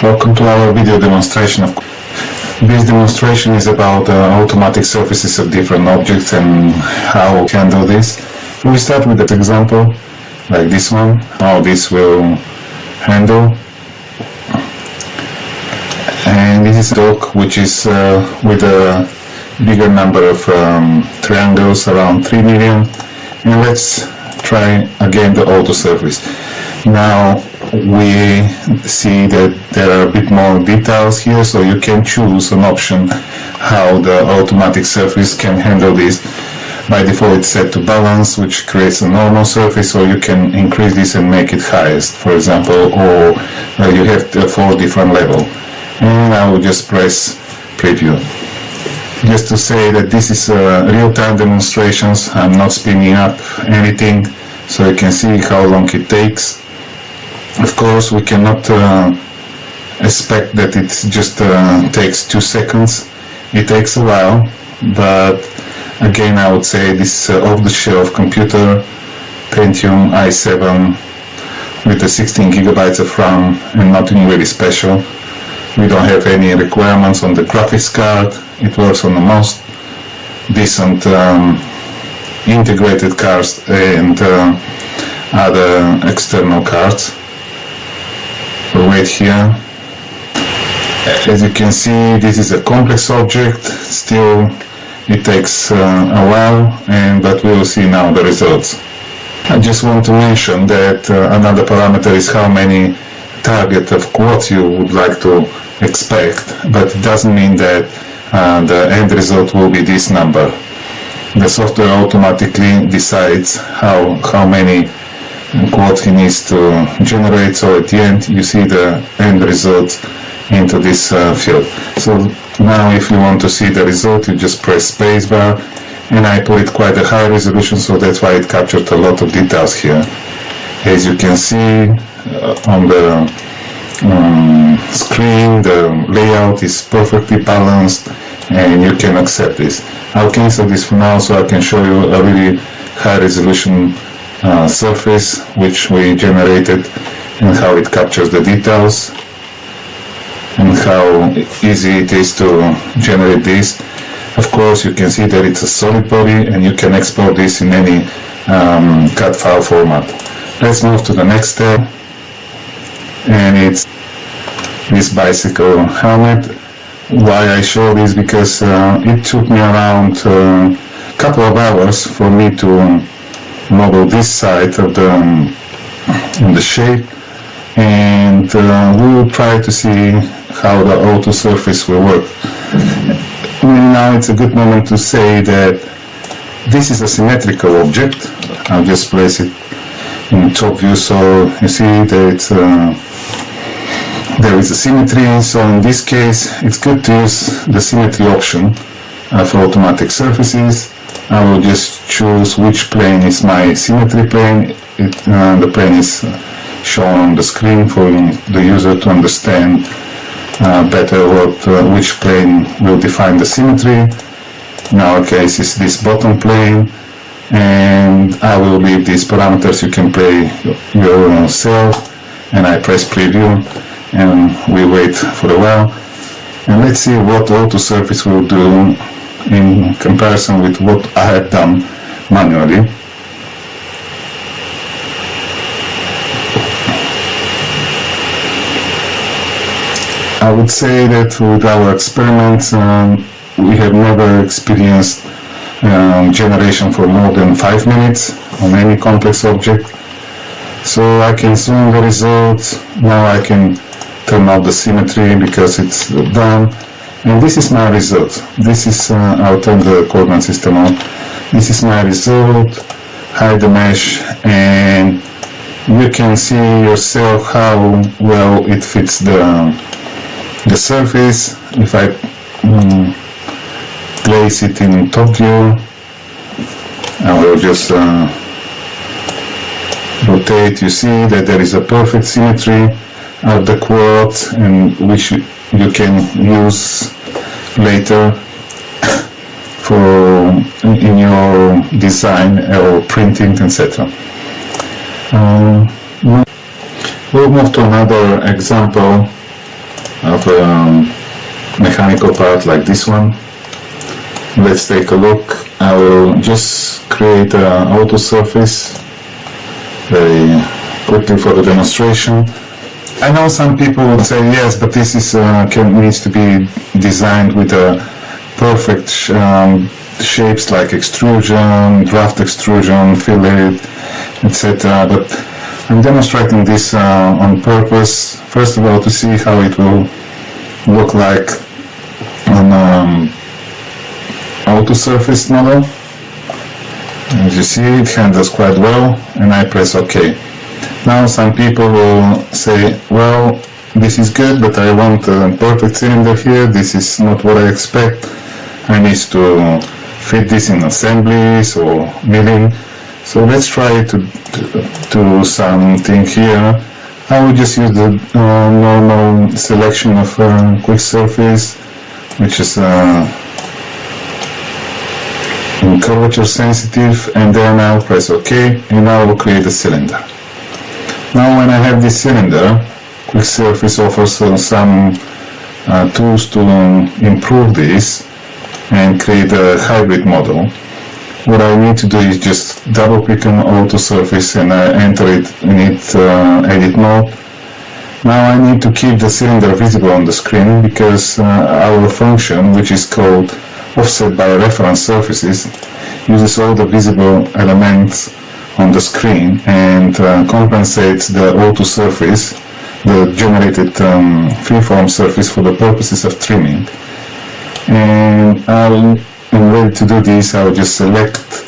Welcome to our video demonstration. This demonstration is about automatic surfaces of different objects and how we handle this. We start with an example like this one, how this will handle. And this is a dock which is with a bigger number of triangles, around 3 million. And let's try again the auto surface. Now we see that there are a bit more details here, so you can choose an option how the automatic surface can handle this. By default it's set to balance, which creates a normal surface, or you can increase this and make it highest, for example, or you have 4 different levels. And I will just press preview. Just to say that this is real-time demonstrations. I'm not spinning up anything, so you can see how long it takes. Of course, we cannot expect that it just takes 2 seconds. It takes a while, but again, I would say this off-the-shelf computer, Pentium i7 with the 16 gigabytes of RAM and nothing really special. We don't have any requirements on the graphics card. It works on the most decent integrated cards and other external cards. We'll wait here. As you can see, this is a complex object. Still, it takes a while, but we will see now the results. I just want to mention that another parameter is how many target of quotes you would like to expect, but it doesn't mean that the end result will be this number. The software automatically decides how many quotes he needs to generate, so at the end you see the end result into this field. So now if you want to see the result, you just press spacebar, and I put it quite a high resolution, so that's why it captured a lot of details here. As you can see on the screen, the layout is perfectly balanced and you can accept this. I'll cancel this for now so I can show you a really high resolution surface which we generated and how it captures the details and how easy it is to generate this. Of course, you can see that it's a solid body and you can export this in any CAD file format. Let's move to the next step, and it's this bicycle helmet. Why I show this? Because it took me around a couple of hours for me to model this side of the shape, and we will try to see how the auto surface will work. Now it's a good moment to say that this is a symmetrical object. I'll just place it in top view so you see that there is a symmetry. So in this case it's good to use the symmetry option for automatic surfaces. I will just choose which plane is my symmetry plane. The plane is shown on the screen for the user to understand better which plane will define the symmetry. In our case is this bottom plane, and I will leave these parameters. You can play yourself, and I press preview and we wait for a while, and let's see what auto surface will do in comparison with what I have done manually. I would say that with our experiments we have never experienced generation for more than 5 minutes on any complex object. So I can zoom the result. Now I can turn off the symmetry because it's done. And this is my result. This is, I'll turn the coordinate system on. This is my result. Hide the mesh, and you can see yourself how well it fits the surface. If I place it in top view, I will just rotate. You see that there is a perfect symmetry of the quads, and which you can use later for in your design or printing, etc. We'll move to another example of a mechanical part like this one. Let's take a look. I will just create an auto surface very quickly for the demonstration. I know some people would say yes, but this is needs to be designed with a perfect shapes like extrusion, draft extrusion, fillet, etc. But I'm demonstrating this on purpose. First of all, to see how it will look like on auto surface model. As you see, it handles quite well, and I press OK. Now some people will say, well, this is good, but I want a perfect cylinder here. This is not what I expect. I need to fit this in assemblies or milling. So let's try to do something here. I will just use the normal selection of quick surface, which is curvature sensitive, and then I'll press OK, and I will create a cylinder. Now when I have this cylinder, quick surface offers some tools to improve this and create a hybrid model. What I need to do is just double click on auto surface and enter it in edit mode. Now I need to keep the cylinder visible on the screen because our function, which is called offset by reference surfaces, uses all the visible elements on the screen and compensates the auto surface, the generated freeform surface, for the purposes of trimming. And I'm ready to do this. I'll just select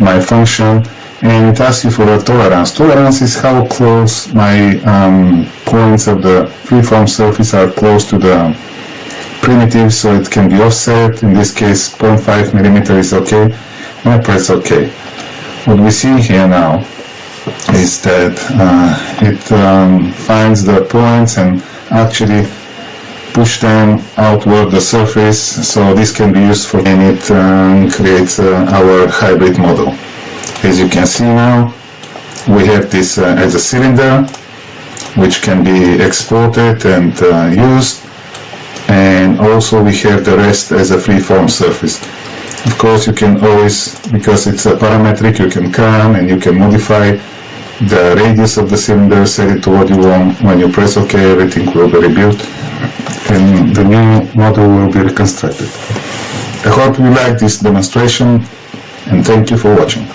my function, and it asks you for a tolerance. Tolerance is how close my points of the freeform surface are close to the primitive, so it can be offset. In this case 0.5 millimeter is OK, and I press OK. What we see here now is that it finds the points and actually push them outward the surface, so this can be used for, and it creates our hybrid model. As you can see now, we have this as a cylinder which can be exported and used, and also we have the rest as a freeform surface. Of course, you can always, because it's a parametric, you can come and you can modify the radius of the cylinder, set it to what you want. When you press OK, everything will be rebuilt and the new model will be reconstructed. I hope you like this demonstration, and thank you for watching.